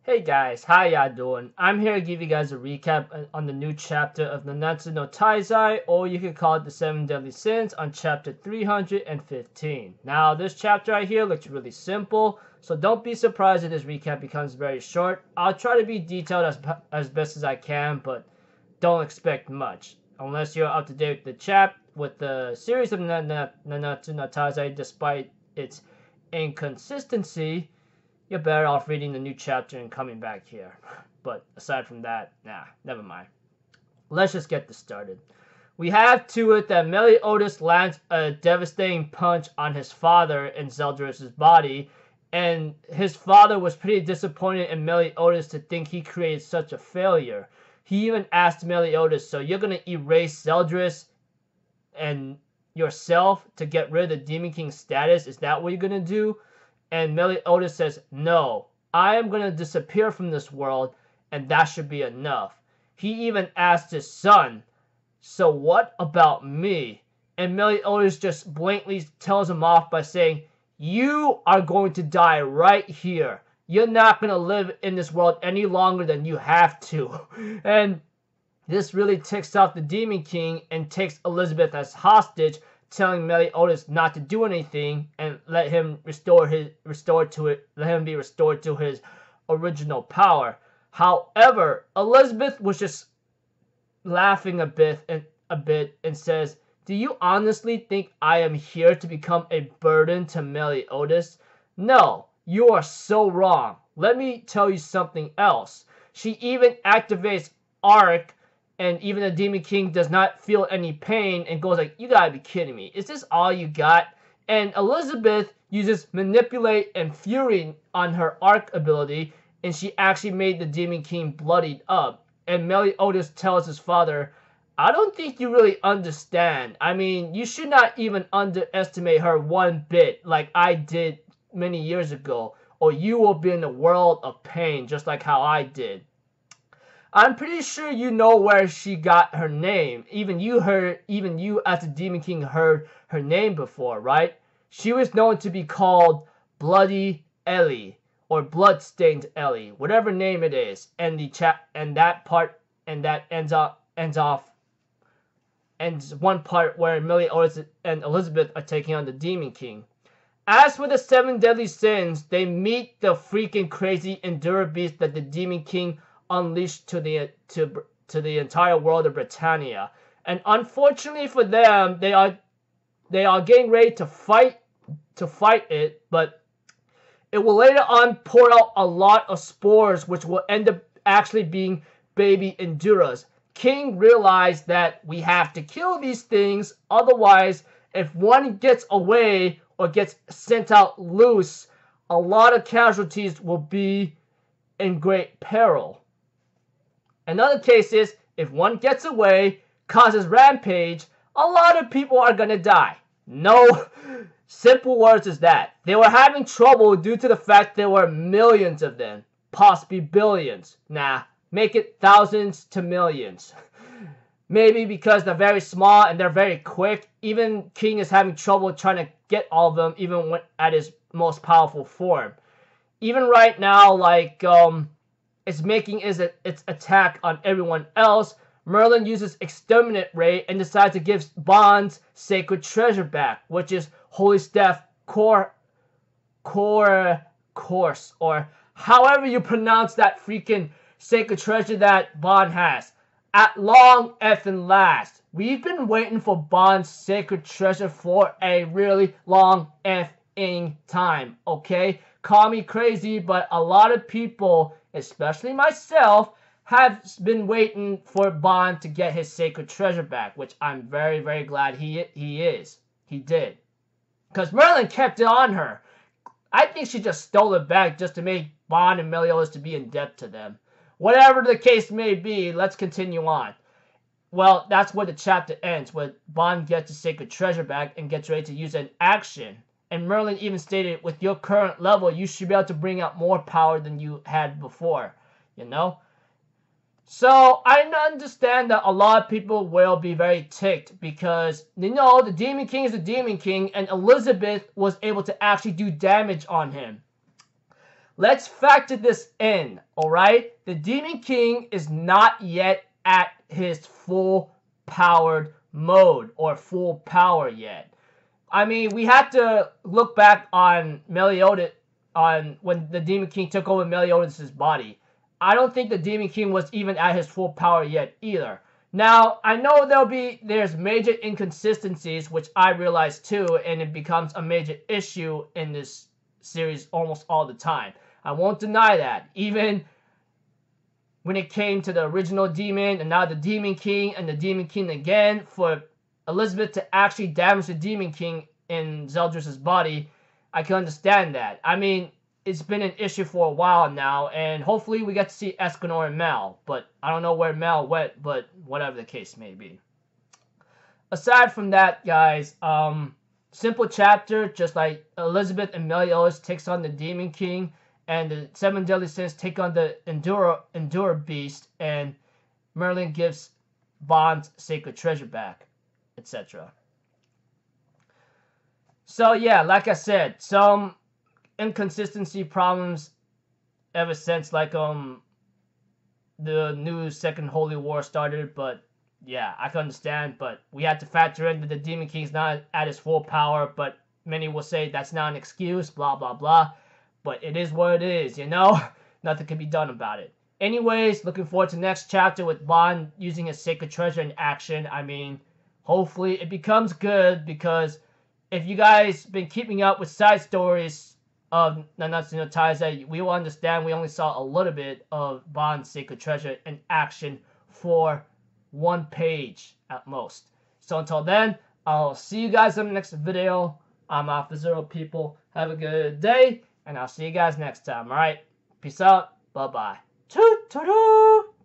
Hey guys, how y'all doing? I'm here to give you guys a recap on the new chapter of Nanatsu no Taizai, or you could call it the 7 Deadly Sins, on chapter 315. Now, this chapter right here looks really simple, so don't be surprised if this recap becomes very short. I'll try to be detailed as best as I can, but don't expect much. Unless you're up to date with the series of Nanatsu no Taizai, despite its inconsistency, you're better off reading the new chapter and coming back here. But aside from that, nah, never mind. Let's just get this started. We have to it that Meliodas lands a devastating punch on his father in Zeldris' body, and his father was pretty disappointed in Meliodas to think he created such a failure. He even asked Meliodas, so you're gonna erase Zeldris and yourself to get rid of the Demon King status? Is that what you're gonna do? And Meliodas says, no, I am going to disappear from this world, and that should be enough. He even asked his son, so what about me? And Meliodas just blatantly tells him off by saying, you are going to die right here. You're not going to live in this world any longer than you have to. And this really ticks off the Demon King and takes Elizabeth as hostage, telling Meliodas not to do anything and let him be restored to his original power. However, Elizabeth was just laughing a bit and says, do you honestly think I am here to become a burden to Meliodas? No, you are so wrong. Let me tell you something else. She even activates Arc, and even the Demon King does not feel any pain and goes like, you gotta be kidding me. Is this all you got? And Elizabeth uses Manipulate and Fury on her Arc ability, and she actually made the Demon King bloodied up. And Meliodas tells his father, I don't think you really understand. I mean, you should not even underestimate her one bit like I did many years ago, or you will be in a world of pain just like how I did. I'm pretty sure you know where she got her name. Even you as a Demon King heard her name before, right? She was known to be called Bloody Ellie or Bloodstained Ellie, whatever name it is. And that ends one part where Meliodas and Elizabeth are taking on the Demon King. As for the 7 Deadly Sins, they meet the freaking crazy Endura beast that the Demon King unleashed to the entire world of Britannia, and unfortunately for them, they are getting ready to fight it, but it will later on pour out a lot of spores, which will end up actually being baby Enduras. King realized that we have to kill these things, otherwise, if one gets away or gets sent out loose, a lot of casualties will be in great peril. Another case is, if one gets away, causes rampage, a lot of people are gonna die. No simple words is that. They were having trouble due to the fact there were millions of them, possibly billions. Nah, make it thousands to millions. Maybe because they're very small and they're very quick, even King is having trouble trying to get all of them, even when at his most powerful form. Even right now, like, it's making its attack on everyone else. Merlin uses Exterminate Ray and decides to give Bond's sacred treasure back, which is Holy Staff Course, or however you pronounce that freaking sacred treasure that Bond has. At long effing last. We've been waiting for Bond's sacred treasure for a really long effing time, okay? Call me crazy, but a lot of people, especially myself, have been waiting for Bond to get his sacred treasure back, which I'm very, very glad he did. Because Merlin kept it on her. I think she just stole it back just to make Bond and Meliodas to be in debt to them. Whatever the case may be, let's continue on. Well, that's where the chapter ends, where Bond gets his sacred treasure back and gets ready to use an action. And Merlin even stated, with your current level, you should be able to bring out more power than you had before, you know? So, I understand that a lot of people will be very ticked because, you know, the Demon King is the Demon King and Elizabeth was able to actually do damage on him. let's factor this in, alright? The Demon King is not yet at his full powered mode or full power yet. I mean, we have to look back on Meliodas, on when the Demon King took over Meliodas' body. I don't think the Demon King was even at his full power yet either. Now, I know there's major inconsistencies, which I realize too, and it becomes a major issue in this series almost all the time. I won't deny that. Even when it came to the original demon, and now the Demon King, and the Demon King again, for Elizabeth to actually damage the Demon King in Zeldris' body, I can understand that. I mean, it's been an issue for a while now, and hopefully we get to see Escanor and Mal, but I don't know where Mal went, but whatever the case may be. Aside from that, guys, simple chapter, just like Elizabeth and Meliodas takes on the Demon King, and the 7 Deadly Sins take on the Endure Beast, and Merlin gives Bond's sacred treasure back, etc. So yeah, like I said, some inconsistency problems ever since like the new Second Holy War started, but yeah, I can understand, but we had to factor in that the Demon King's not at his full power, but many will say that's not an excuse, blah blah blah, but it is what it is, you know? Nothing can be done about it. Anyways, looking forward to the next chapter with Bond using his sacred treasure in action. I mean, hopefully it becomes good, because if you guys been keeping up with side stories of Nanatsu no Taizai, we will understand we only saw a little bit of Bond's sacred treasure in action for 1 page at most. So until then, I'll see you guys in the next video. I'm Alpha Zero, people. Have a good day, and I'll see you guys next time, alright? Peace out. Bye-bye. Toot-toot-toot!